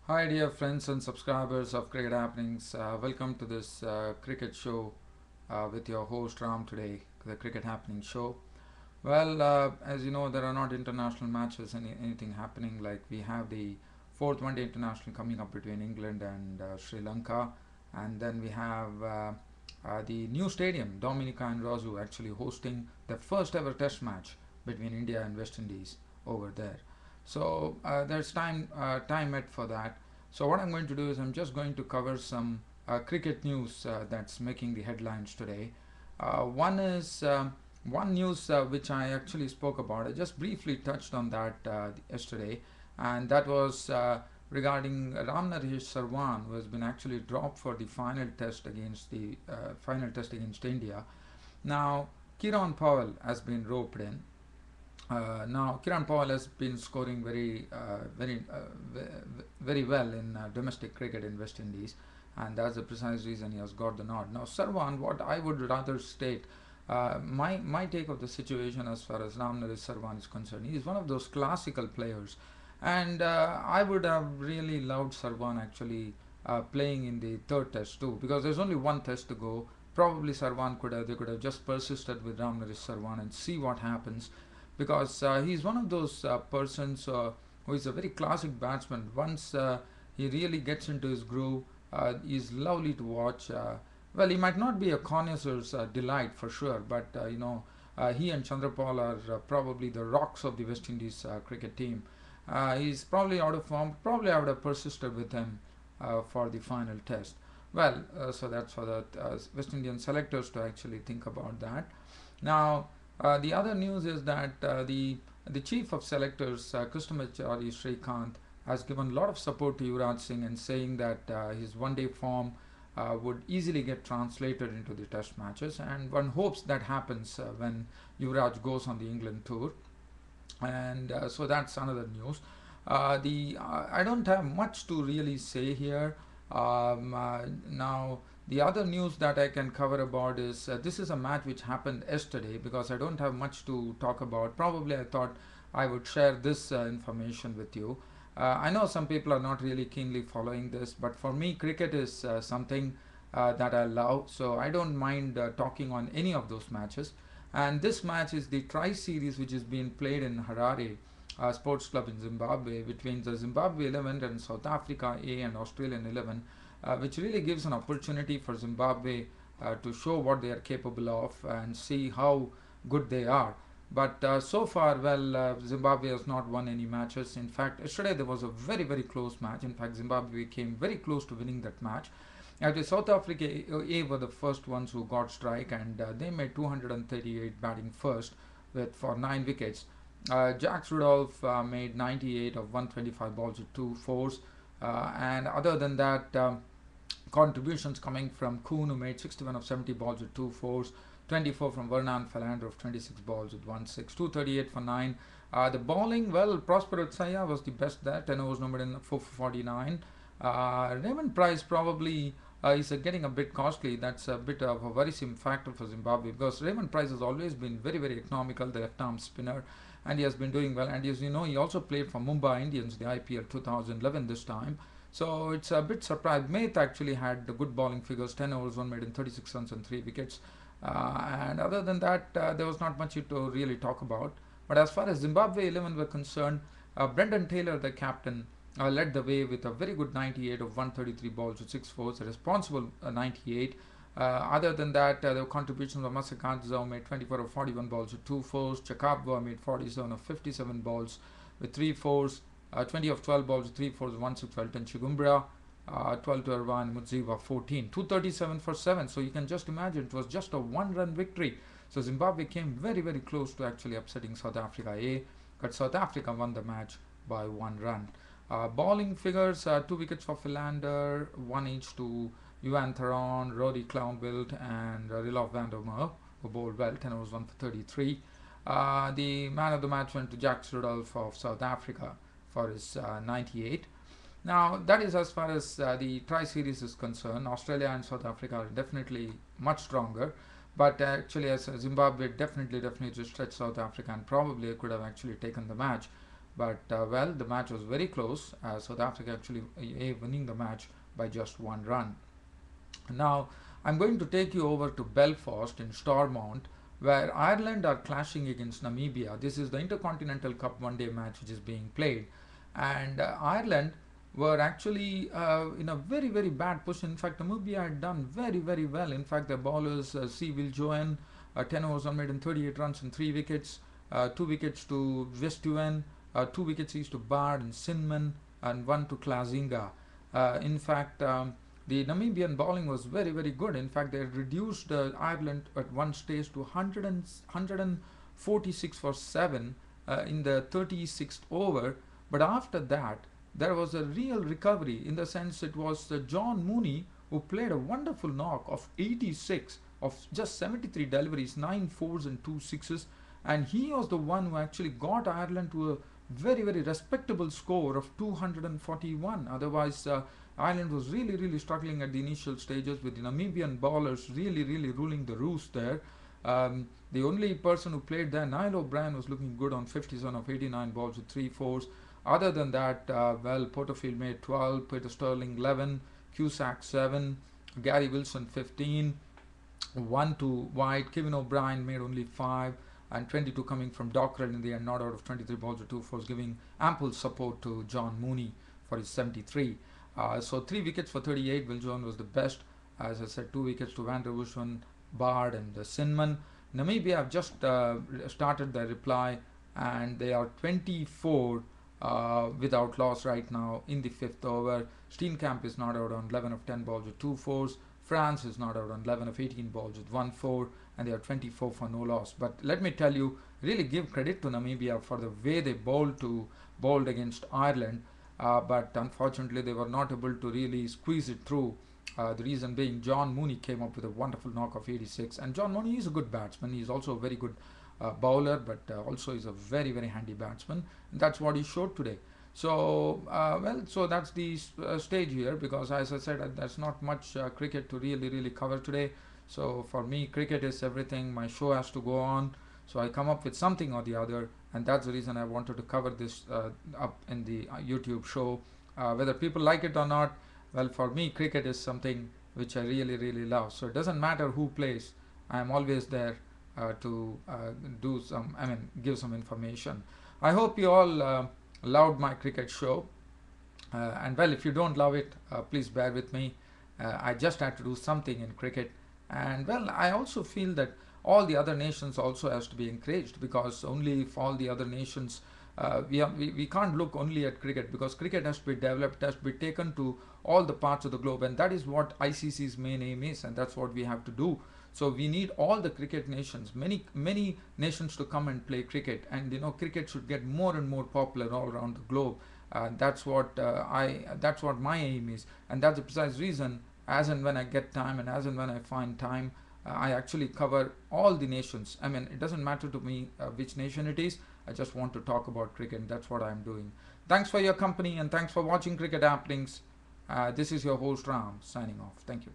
Hi, dear friends and subscribers of Cricket Happenings. Welcome to this cricket show with your host Ram today, the Cricket Happening Show. As you know, there are not international matches, anything happening. Like we have the fourth one-day international coming up between England and Sri Lanka, and then we have the new stadium, Dominica and Roseau, actually hosting the first ever Test match between India and West Indies over there. So there's time met for that. So what I'm going to do is I'm just going to cover some cricket news that's making the headlines today. One is one news which I actually spoke about. I just briefly touched on that yesterday, and that was regarding Ramnaresh Sarwan, who has been actually dropped for the final test against India. Now, Kiran Powell has been roped in. Now, Kiran Paul has been scoring very well in domestic cricket in West Indies, and that's the precise reason he has got the nod. Now, Sarwan, what I would rather state, my take of the situation as far as Ramnaresh Sarwan is concerned, he is one of those classical players, and I would have really loved Sarwan actually playing in the third test too, because there's only one test to go. Probably Sarwan could have just persisted with Ramnaresh Sarwan and see what happens, because he's one of those persons who is a very classic batsman. Once he really gets into his groove, he's lovely to watch. Well, he might not be a connoisseur's delight for sure, but he and Chandrapal are probably the rocks of the West Indies cricket team. He's probably out of form. Probably I would have persisted with him for the final test. So that's for the West Indian selectors to actually think about that. Now, the other news is that the chief of selectors, Krishnamacharya Srikanth, has given a lot of support to Yuvraj Singh and saying that his one-day form would easily get translated into the test matches, and one hopes that happens when Yuvraj goes on the England tour. And so that's another news. The I don't have much to really say here. Now, the other news that I can cover about is this is a match which happened yesterday, because I don't have much to talk about. Probably I thought I would share this information with you. I know some people are not really keenly following this, but for me, cricket is something that I love, so I don't mind talking on any of those matches. And this match is the Tri-Series, which is being played in Harare Sports Club in Zimbabwe, between the Zimbabwe 11 and South Africa A and Australian 11, which really gives an opportunity for Zimbabwe to show what they are capable of and see how good they are. But so far, Zimbabwe has not won any matches. In fact, yesterday there was a very close match. In fact, Zimbabwe came very close to winning that match. Actually, South Africa A were the first ones who got strike, and they made 238 batting first for 9 wickets. Jax Rudolph made 98 of 125 balls with 2 fours, and other than that, contributions coming from Kuhn, who made 61 of 70 balls with 2 fours, 24 from Vernon Philander of 26 balls with 1 6, 238 for 9. The bowling, well, Prosper Utsaya was the best there, 10 overs numbered in 4 for 49. Raymond Price probably is getting a bit costly. That's a bit of a worrisome factor for Zimbabwe, because Raymond Price has always been very economical, the left arm spinner, and he has been doing well. And as you know, he also played for Mumbai Indians, the IPL 2011 this time. So it's a bit surprised. Maith actually had the good bowling figures, 10 overs, 1 made in 36 runs and 3 wickets. And other than that, there was not much to really talk about. But as far as Zimbabwe 11 were concerned, Brendan Taylor, the captain, led the way with a very good 98 of 133 balls with 6 fours, a responsible 98. Other than that, there were contributions of Masakadza, who made 24 of 41 balls with 2 fours. Chakabwa made 47 of 57 balls with 3 fours. 20 of 12 balls with 3 fours, 1 6, Welton Chigumbura, 12 to Irwan Mudziwa, 14. 237 for 7. So you can just imagine it was just a one-run victory. So Zimbabwe came very close to actually upsetting South Africa A, but South Africa won the match by 1 run. Bowling figures, 2 wickets for Philander, 1 each to Yuan Theron, Rory Clownwilt and Rilof van der Merwe, who bowled well, 10 overs, 1 for 33. The man of the match went to Jax Rudolph of South Africa for his 98. Now, that is as far as the Tri-Series is concerned. Australia and South Africa are definitely much stronger, but actually as Zimbabwe definitely stretched South Africa, and probably could have actually taken the match. but well, the match was very close. South Africa actually winning the match by just 1 run. Now, I'm going to take you over to Belfast in Stormont, where Ireland are clashing against Namibia. This is the Intercontinental Cup one-day match which is being played, and Ireland were actually in a very, very bad position. In fact, Namibia had done very, very well. In fact, their bowlers, C. Viljoen, 10 overs unmade and 38 runs and 3 wickets, 2 wickets to Westuen, 2 wickets each to Bard and Sinman, and 1 to Klasinga. In fact, the Namibian bowling was very, very good. In fact, they reduced Ireland at one stage to 146 for 7 in the 36th over. But after that, there was a real recovery, in the sense it was John Mooney who played a wonderful knock of 86 of just 73 deliveries, 9 fours and 2 sixes, and he was the one who actually got Ireland to a very, very respectable score of 241. Otherwise, Ireland was really, really struggling at the initial stages, with the Namibian bowlers really, really ruling the roost there. The only person who played there, Niall O'Brien, was looking good on 57 of 89 balls with 3 fours. Other than that, well, Porterfield made 12, Peter Sterling 11, Cusack 7, Gary Wilson 15, 1 to White. Kevin O'Brien made only 5, and 22 coming from Dockrell in the end, not out of 23 balls with 2 fours, giving ample support to John Mooney for his 73. So 3 wickets for 38. Viljoen was the best. As I said, 2 wickets to Van der Woesten, Bard and Sinman. Namibia have just started their reply, and they are 24 without loss right now in the 5th over. Steenkamp is not out on 11 of 10 balls with 2 fours. France is not out on 11 of 18 balls with 1 4, and they are 24 for no loss. But let me tell you, really give credit to Namibia for the way they bowled against Ireland. But unfortunately, they were not able to really squeeze it through. The reason being, John Mooney came up with a wonderful knock of 86, and John Mooney is a good batsman. He's also a very good bowler, but also is a very, very handy batsman, and that's what he showed today. So well, so that's the stage here, because as I said, there's not much cricket to really cover today. So for me, cricket is everything. My show has to go on, so I come up with something or the other, and that's the reason I wanted to cover this up in the YouTube show. Whether people like it or not, well, for me, cricket is something which I really love. So it doesn't matter who plays, I am always there to give some information. I hope you all loved my cricket show, and well, if you don't love it, please bear with me. I just had to do something in cricket, and well, I also feel that all the other nations also has to be encouraged, because only if all the other nations, we can't look only at cricket, because cricket has to be developed, has to be taken to all the parts of the globe, and that is what ICC's main aim is, and that's what we have to do. So we need all the cricket nations, many nations, to come and play cricket, and cricket should get more and more popular all around the globe. That's what my aim is, and that's the precise reason, as and when I get time and as and when I find time, I actually cover all the nations. I mean, it doesn't matter to me which nation it is. I just want to talk about cricket, and that's what I'm doing. Thanks for your company, and thanks for watching Cricket Happenings. This is your host Ram, signing off. Thank you.